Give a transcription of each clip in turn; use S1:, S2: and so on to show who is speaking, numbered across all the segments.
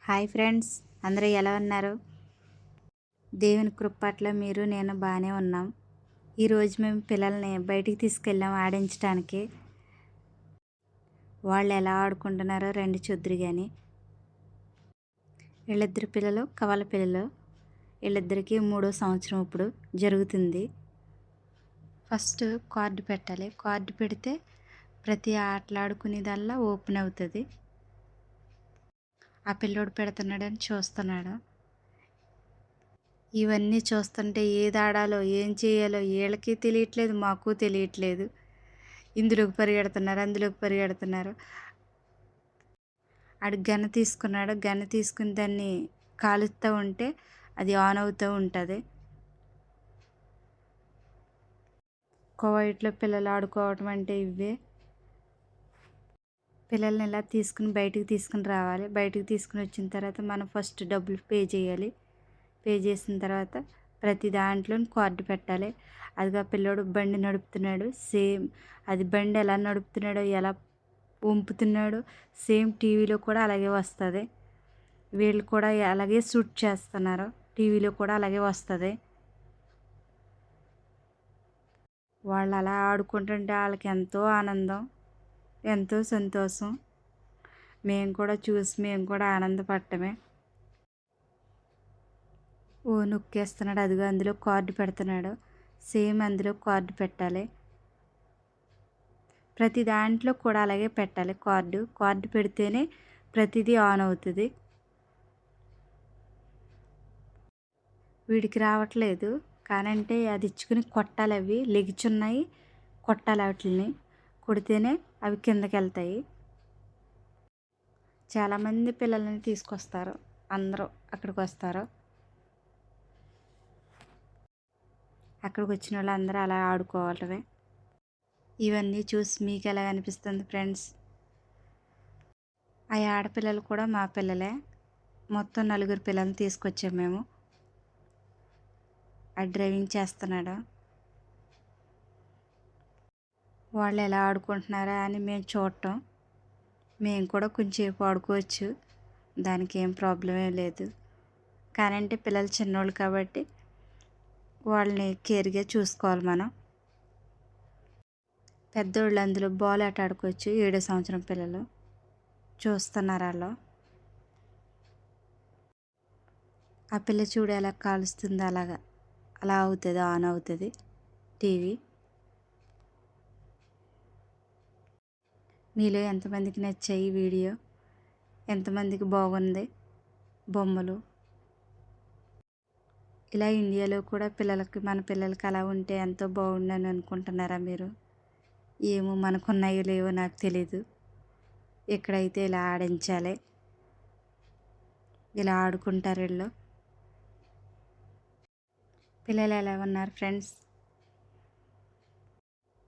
S1: Hi friends, అందరూ ఎలా ఉన్నారు? దేవుని కృప పట్ల మీరు నేను బాగానే ఉన్నాం. ఈరోజు మేము పిల్లల్ని బయటికి తీసుకెళ్ళాం ఆడించడానికి. వాళ్ళు ఎలా ఆడుకుంటున్నారో రండి చూద్దురు కానీ. వీళ్ళిద్దరు పిల్లలు కవల పిల్లలు. వీళ్ళిద్దరికీ 3వ సంవత్సరం ఇప్పుడు జరుగుతుంది. ఫస్ట్ కార్డు పెట్టాలి. కార్డు పెడితే ప్రతి ఆటలాడుకునేదల్లా ఓపెన్ అవుతుంది. ఆ పిల్లోడు పెడుతున్నాడని చూస్తున్నాడు. ఇవన్నీ చూస్తుంటే ఏది ఆడాలో ఏం చేయాలో వీళ్ళకి తెలియట్లేదు, మాకు తెలియట్లేదు. ఇందులోకి పరిగెడుతున్నారు, అందులోకి పరిగెడుతున్నారు. ఆడు గన తీసుకున్నాడు. గన తీసుకుని దాన్ని కాలుస్తూ ఉంటే అది ఆన్ అవుతూ ఉంటుంది. కోవైట్లో పిల్లలు ఆడుకోవటం అంటే ఇవే. పిల్లల్ని ఇలా బయటికి తీసుకుని రావాలి. బయటికి తీసుకుని వచ్చిన తర్వాత మనం ఫస్ట్ డబ్బులు పే చేయాలి. పే చేసిన తర్వాత ప్రతి దాంట్లో కార్డు పెట్టాలి. అదిగా పిల్లోడు బండి నడుపుతున్నాడు. సేమ్ అది బండి ఎలా నడుపుతున్నాడో, ఎలా వంపుతున్నాడో సేమ్ టీవీలో కూడా అలాగే వస్తుంది. వీళ్ళు కూడా అలాగే షూట్ చేస్తున్నారు. టీవీలో కూడా అలాగే వస్తుంది. వాళ్ళు అలా ఆడుకుంటుంటే వాళ్ళకి ఎంతో ఆనందం, ఎంతో సంతోషం. మేము కూడా చూసి మేము కూడా ఆనందపడటమే. ఓ నొక్కేస్తున్నాడు. అదిగో అందులో కార్డు పెడుతున్నాడు. సేమ్ అందులో కార్డు పెట్టాలి. ప్రతి దాంట్లో కూడా అలాగే పెట్టాలి. కార్డు పెడితేనే ప్రతిదీ ఆన్ అవుతుంది. వీడికి రావట్లేదు. కానంటే అది ఇచ్చుకుని కొట్టాలి. అవి లెగిచున్నాయి, కొట్టాలి. వాటిని కొడితేనే అవి కిందకి వెళ్తాయి. చాలామంది పిల్లల్ని తీసుకొస్తారు. అందరూ అక్కడికి వస్తారు. అక్కడికి వచ్చిన వాళ్ళు అందరూ అలా ఆడుకోవటమే. ఇవన్నీ చూసి మీకు ఎలా అనిపిస్తుంది ఫ్రెండ్స్? ఆ ఆడపిల్లలు కూడా మా పిల్లలే. మొత్తం 4 పిల్లల్ని తీసుకొచ్చాము మేము. ఆ డ్రైవింగ్ చేస్తున్నాడు. వాళ్ళు ఎలా ఆడుకుంటున్నారా అని మేము చూడటం. మేము కూడా కొంచెంసేపు ఆడుకోవచ్చు. దానికి ఏం ప్రాబ్లం ఏం లేదు. కానంటే పిల్లలు చిన్నోళ్ళు కాబట్టి వాళ్ళని కేర్గా చూసుకోవాలి మనం. పెద్దోళ్ళు అందులో బాల్ ఆట ఆడుకోవచ్చు. 7వ సంవత్సరం పిల్లలు చూస్తున్నారు. వాళ్ళు ఆ పిల్ల చూడు ఎలా కాలుస్తుంది. అలా అవుతుంది, ఆన్ అవుతుంది టీవీ. మీలో ఎంతమందికి నచ్చాయి ఈ వీడియో? ఎంతమందికి బాగుంది బొమ్మలు? ఇలా ఇండియాలో కూడా మన పిల్లలకి అలా ఉంటే ఎంతో బాగుండని అనుకుంటున్నారా మీరు? ఏమో మనకున్నాయో లేవో నాకు తెలీదు. ఇక్కడైతే ఇలా ఆడించాలి. ఇలా ఆడుకుంటారు వీళ్ళు. పిల్లలు ఎలా ఉన్నారు ఫ్రెండ్స్?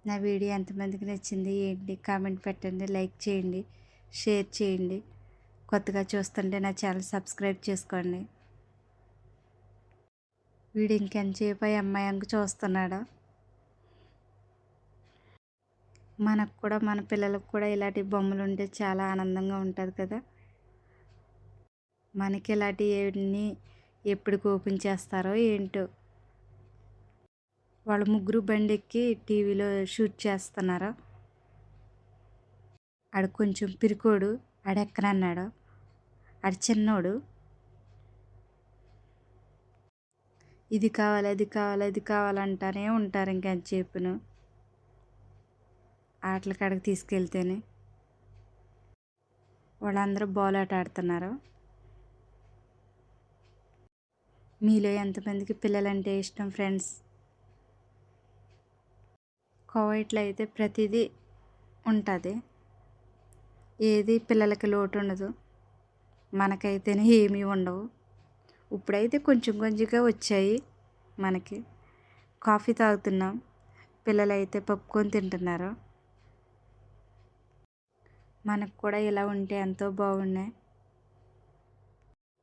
S1: నా వీడియో ఎంతమందికి నచ్చింది ఏంటి కామెంట్ పెట్టండి, లైక్ చేయండి, షేర్ చేయండి. కొత్తగా చూస్తుంటే నా ఛానల్ సబ్స్క్రైబ్ చేసుకోండి. వీడు ఇంకెంతసేపు ఆ అమ్మాయి అంక చూస్తున్నాడు. మనకు కూడా మన పిల్లలకు కూడా ఇలాంటి బొమ్మలు ఉంటే చాలా ఆనందంగా ఉంటుంది కదా. మనకి ఇలాంటివన్నీ ఎప్పటికి ఓపెన్ చేస్తారో ఏంటో. వాళ్ళు ముగ్గురు బండి ఎక్కి టీవీలో షూట్ చేస్తున్నారు. ఆడు కొంచెం పిరికోడు, ఆడెక్కనన్నాడు. ఆడు చిన్నోడు. ఇది కావాలి, అది కావాలి, అది కావాలంటానే ఉంటారు ఇంకెంతసేపును ఆటల కాడికి తీసుకెళ్తేనే. వాళ్ళందరూ బాల్ ఆట ఆడుతున్నారు. మీలో ఎంతమందికి పిల్లలంటే ఇష్టం ఫ్రెండ్స్? కోవైట్లో అయితే ప్రతిదీ ఉంటుంది. ఏది పిల్లలకి లోటు ఉండదు. మనకైతేనే ఏమీ ఉండవు. ఇప్పుడైతే కొంచెం కొంచెంగా వచ్చాయి మనకి. కాఫీ తాగుతున్నాం. పిల్లలైతే పప్పుకొని తింటున్నారు. మనకు కూడా ఇలా ఉంటే ఎంతో బాగున్నాయి.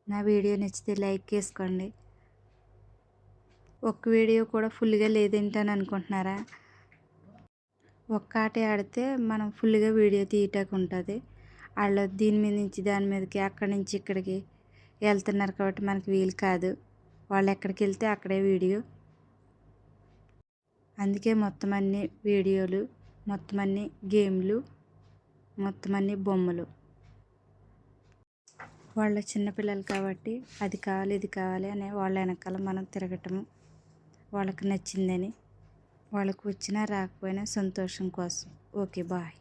S1: నా వీడియో నచ్చితే లైక్ చేసుకోండి. ఒక్క వీడియో కూడా ఫుల్గా లేదేంటని అనుకుంటున్నారా? ఒక్క ఆటే ఆడితే మనం ఫుల్గా వీడియో తీయటానికి ఉంటుంది. వాళ్ళు దీని మీద నుంచి దాని మీదకి, అక్కడి నుంచి ఇక్కడికి వెళ్తున్నారు కాబట్టి మనకి వీలు కాదు. వాళ్ళు ఎక్కడికి వెళ్తే అక్కడే వీడియో. అందుకే మొత్తం అన్ని వీడియోలు, మొత్తం అన్ని గేమ్లు, మొత్తం అన్ని బొమ్మలు. వాళ్ళ చిన్నపిల్లలు కాబట్టి అది కావాలి ఇది కావాలి అని వాళ్ళ వెనకాల మనం తిరగటము, వాళ్ళకి నచ్చిందని, వాళ్ళకు వచ్చినా రాకపోయినా సంతోషం కోసం. Okay bye.